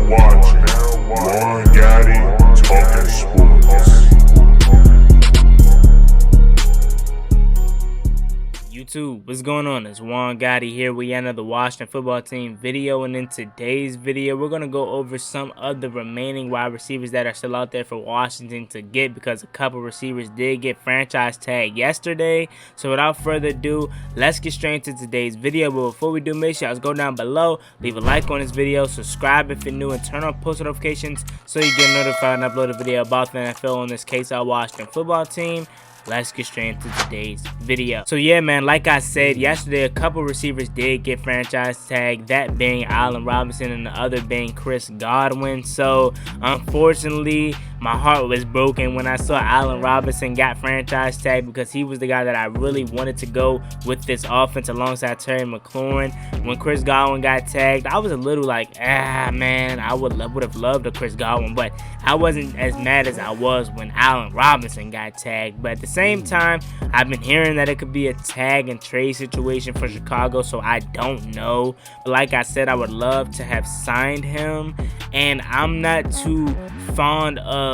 watching Juan Golladay Talking Sports. YouTube, what's going on? It's Juan Golladay here with another Washington football team video, and in today's video we're going to go over some of the remaining wide receivers that are still out there for Washington to get, because a couple receivers did get franchise tag yesterday. So without further ado, let's get straight into today's video. But before we do, make sure you guys go down below, leave a like on this video, subscribe if you're new, and turn on post notifications so you get notified when I upload a video about the NFL, in this case our Washington football team. Let's get straight into today's video. So yeah, man, like I said yesterday, a couple receivers did get franchise tag, that being Allen Robinson and the other being Chris Godwin. So unfortunately, my heart was broken when I saw Allen Robinson got franchise tag, because he was the guy that I really wanted to go with this offense alongside Terry McLaurin. When Chris Godwin got tagged, I was a little like, man, I would have loved a Chris Godwin, but I wasn't as mad as I was when Allen Robinson got tagged. But at the same time, I've been hearing that it could be a tag and trade situation for Chicago, so I don't know. But like I said, I would love to have signed him, and I'm not too fond of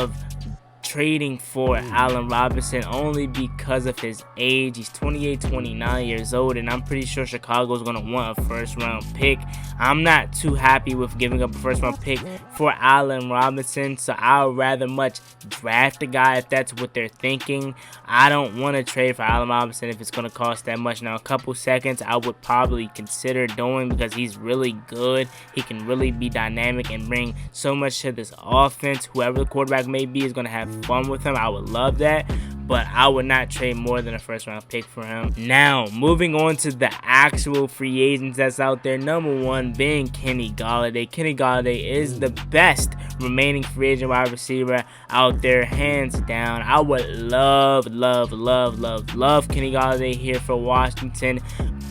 trading for Allen Robinson only because of his age. He's 28, 29 years old, and I'm pretty sure Chicago's going to want a first-round pick. I'm not too happy with giving up a first-round pick for Allen Robinson, so I would rather much draft a guy if that's what they're thinking. I don't want to trade for Allen Robinson if it's going to cost that much. Now, a couple seconds I would probably consider doing, because he's really good. He can really be dynamic and bring so much to this offense. Whoever the quarterback may be is going to have fun with him. I would love that, but I would not trade more than a first-round pick for him. Now, moving on to the actual free agents that's out there. Number one being Kenny Golladay. Kenny Golladay is the best remaining free agent wide receiver out there, hands down. I would love Kenny Golladay here for Washington,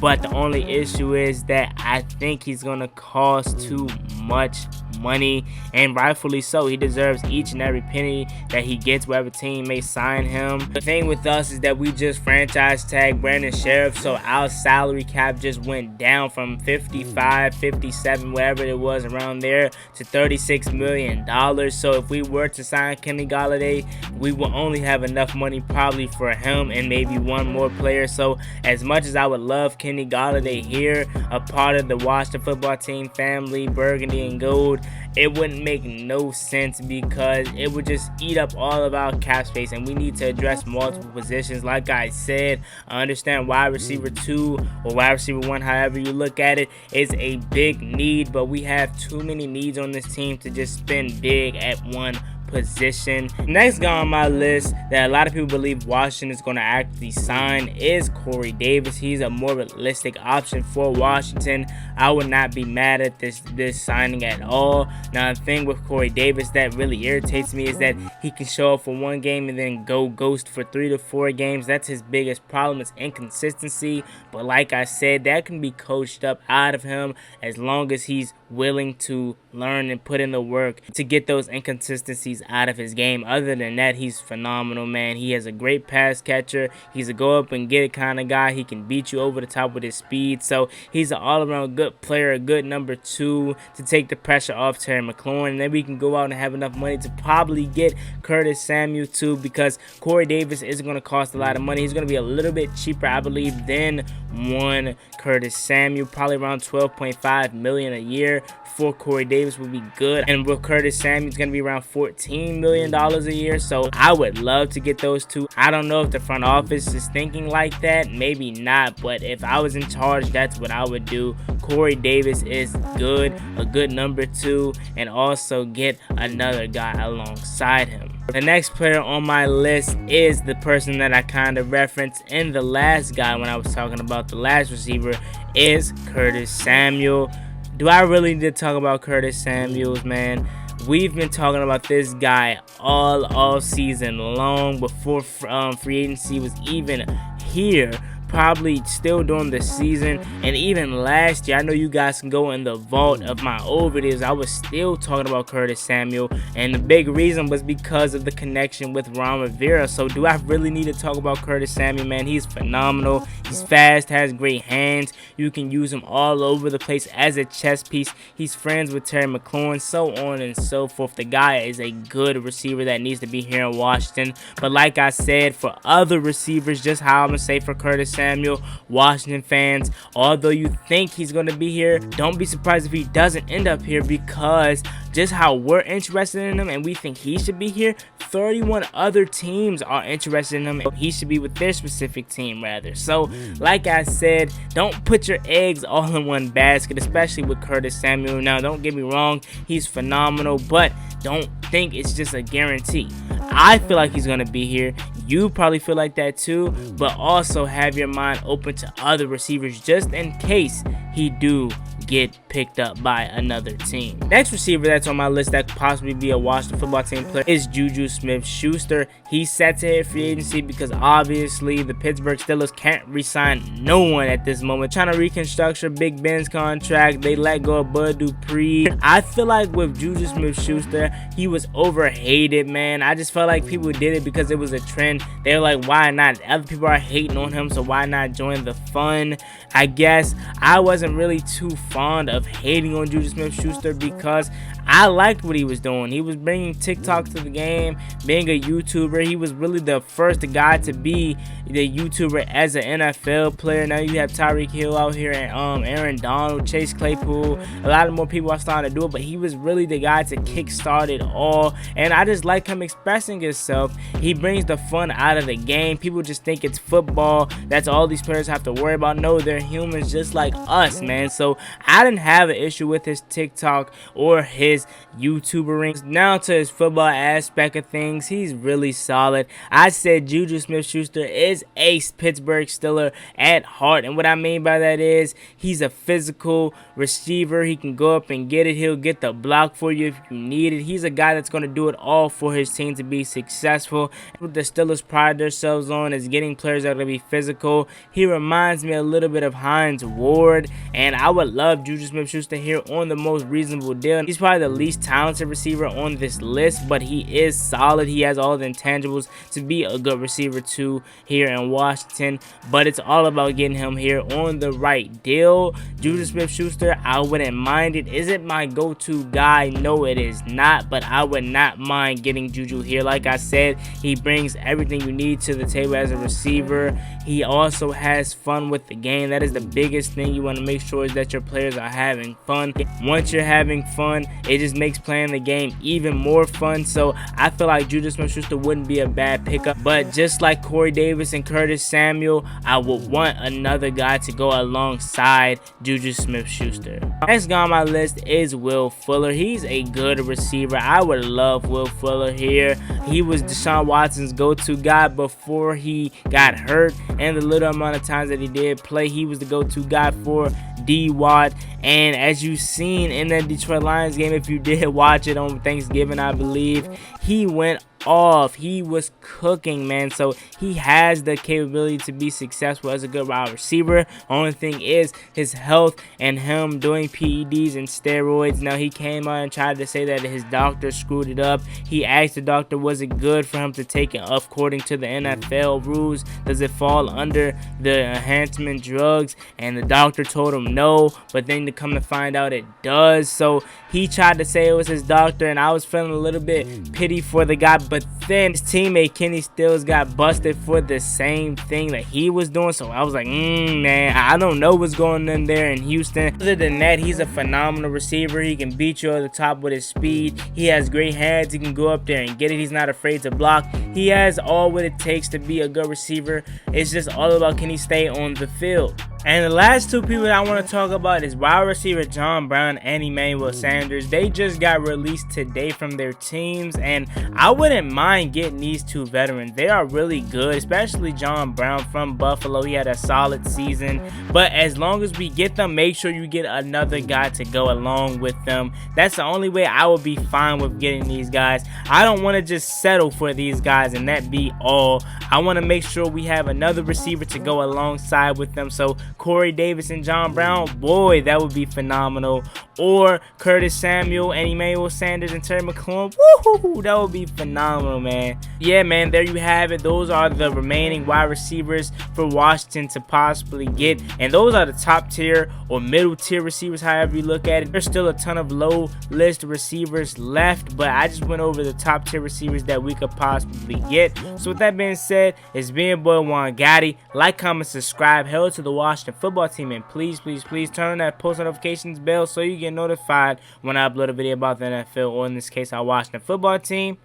but the only issue is that I think he's going to cost too much money, and rightfully so. He deserves each and every penny that he gets, wherever team may sign him. The thing with us is that we just franchise tagged Brandon Sheriff, so our salary cap just went down from 55, 57, whatever it was around there, to $36 million. So if we were to sign Kenny Golladay, we will only have enough money probably for him and maybe one more player. So as much as I would love Kenny Golladay here, a part of the Washington football team family, burgundy and gold, it wouldn't make no sense, because it would just eat up all of our cap space, and we need to address multiple positions. Like I said, I understand wide receiver 2 or wide receiver 1, however you look at it, is a big need, but we have too many needs on this team to just spend big at one position. Next guy on my list that a lot of people believe Washington is going to actually sign is Corey Davis. He's a more realistic option for Washington. I would not be mad at this signing at all. Now, the thing with Corey Davis that really irritates me is that he can show up for one game and then go ghost for 3 to 4 games. That's his biggest problem, is inconsistency. But like I said, that can be coached up out of him as long as he's willing to learn and put in the work to get those inconsistencies out of his game. Other than that, he's phenomenal, man. He has a great pass catcher. He's a go up and get it kind of guy. He can beat you over the top with his speed. So he's an all-around good player, a good number 2 to take the pressure off Terry McLaurin. And then we can go out and have enough money to probably get Curtis Samuel too, because Corey Davis isn't going to cost a lot of money. He's going to be a little bit cheaper, I believe, than one Curtis Samuel. Probably around $12.5 million a year for Corey Davis would be good, and with Curtis Samuel, it's going to be around $14 million a year. So I would love to get those two. I don't know if the front office is thinking like that, maybe not, but if I was in charge, that's what I would do. Corey Davis is good, a good number 2, and also get another guy alongside him. The next player on my list is the person that I kind of referenced in the last guy when I was talking about the last receiver, is Curtis Samuel. Do I really need to talk about Curtis Samuels, man? We've been talking about this guy all season long, before free agency was even here. probably still during the season and even last year. I know you guys can go in the vault of my old videos. I was still talking about Curtis Samuel, and the big reason was because of the connection with Ron Rivera. So do I really need to talk about Curtis Samuel, man? He's phenomenal. He's fast, has great hands. You can use him all over the place as a chess piece. He's friends with Terry McLaurin, so on and so forth. The guy is a good receiver that needs to be here in Washington. But like I said, for other receivers, just how I'm going to say for Curtis Samuel, Washington fans, although you think he's going to be here, don't be surprised if he doesn't end up here, because just how we're interested in him and we think he should be here, 31 other teams are interested in him. He should be with their specific team rather. So like I said, don't put your eggs all in one basket, especially with Curtis Samuel. Now don't get me wrong, he's phenomenal, but don't think it's just a guarantee. I feel like he's going to be here. You probably feel like that too, but also have your mind open to other receivers just in case he do get picked up by another team. Next receiver that's on my list that could possibly be a Washington football team player is Juju Smith-Schuster. He's set to hit free agency because obviously the Pittsburgh Steelers can't re-sign no one at this moment. Trying to reconstruct Big Ben's contract. They let go of Bud Dupree. I feel like with Juju Smith-Schuster, he was overhated, man. I just felt like people did it because it was a trend. They were like, why not? Other people are hating on him, so why not join the fun? I guess I wasn't really too fond of hating on Juju Smith-Schuster because I liked what he was doing. He was bringing TikTok to the game, being a YouTuber. He was really the first guy to be the YouTuber as an NFL player. Now you have Tyreek Hill out here and Aaron Donald, Chase Claypool. A lot of more people are starting to do it, but he was really the guy to kickstart it all. And I just like him expressing himself. He brings the fun out of the game. People just think it's football. That's all these players have to worry about. No, they're humans just like us, man. So I didn't have an issue with his TikTok or his YouTuber rings. Now to his football aspect of things, he's really solid. I said Juju Smith-Schuster is a Pittsburgh Steeler at heart, and what I mean by that is he's a physical receiver. He can go up and get it. He'll get the block for you if you need it. He's a guy that's going to do it all for his team to be successful. What the Steelers pride themselves on is getting players that are going to be physical. He reminds me a little bit of Hines Ward, and I would love Juju Smith-Schuster here on the most reasonable deal. He's probably the least talented receiver on this list, but he is solid. He has all the intangibles to be a good receiver too here in Washington, but it's all about getting him here on the right deal. Juju Smith-Schuster, I wouldn't mind it. Is it my go-to guy? No, it is not, but I would not mind getting Juju here. Like I said, he brings everything you need to the table as a receiver. He also has fun with the game. That is the biggest thing you want to make sure is that your players are having fun. Once you're having fun, it just makes playing the game even more fun. So I feel like Juju Smith-Schuster wouldn't be a bad pickup, but just like Corey Davis and Curtis Samuel, I would want another guy to go alongside Juju Smith-Schuster. Next guy on my list is Will Fuller. He's a good receiver. I would love Will Fuller here. He was Deshaun Watson's go-to guy before he got hurt, and the little amount of times that he did play, he was the go-to guy for D-Watt. And as you've seen in that Detroit Lions game, if you did watch it on Thanksgiving, I believe, he went off. He was cooking, man. So he has the capability to be successful as a good wide receiver. Only thing is his health and him doing PEDs and steroids. Now he came out and tried to say that his doctor screwed it up. He asked the doctor, was it good for him to take it according to the NFL rules? Does it fall under the enhancement drugs? And the doctor told him no, but then to come to find out it does. So he tried to say it was his doctor, and I was feeling a little bit pity for the guy, but then his teammate Kenny Stills got busted for the same thing that he was doing. So I was like, man, I don't know what's going on there in Houston. Other than that, he's a phenomenal receiver. He can beat you at the top with his speed. He has great hands. He can go up there and get it. He's not afraid to block. He has all what it takes to be a good receiver. It's just all about, can he stay on the field? And the last two people that I want to talk about is wide receiver John Brown and Emmanuel Sanders. They just got released today from their teams, and I wouldn't mind getting these two veterans. They are really good, especially John Brown from Buffalo. He had a solid season, but as long as we get them, make sure you get another guy to go along with them. That's the only way I would be fine with getting these guys. I don't want to just settle for these guys and that be all. I want to make sure we have another receiver to go alongside with them. So Corey Davis and John Brown, boy, that would be phenomenal. Or Curtis Samuel and Emmanuel Sanders and Terry McLaurin, woohoo, that would be phenomenal, man. Yeah, man, there you have it. Those are the remaining wide receivers for Washington to possibly get, and those are the top tier or middle tier receivers, however you look at it. There's still a ton of low list receivers left, but I just went over the top tier receivers that we could possibly get. So with that being said, it's been your boy Juan Gotti. Like, comment, subscribe, hell to the Washington football team, and please turn on that post notifications bell so you get notified when I upload a video about the NFL, or in this case our Washington football team.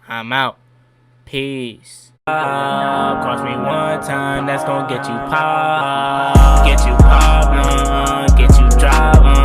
I'm out. Peace. Cross me one time, that's gonna get you pop, get you drop.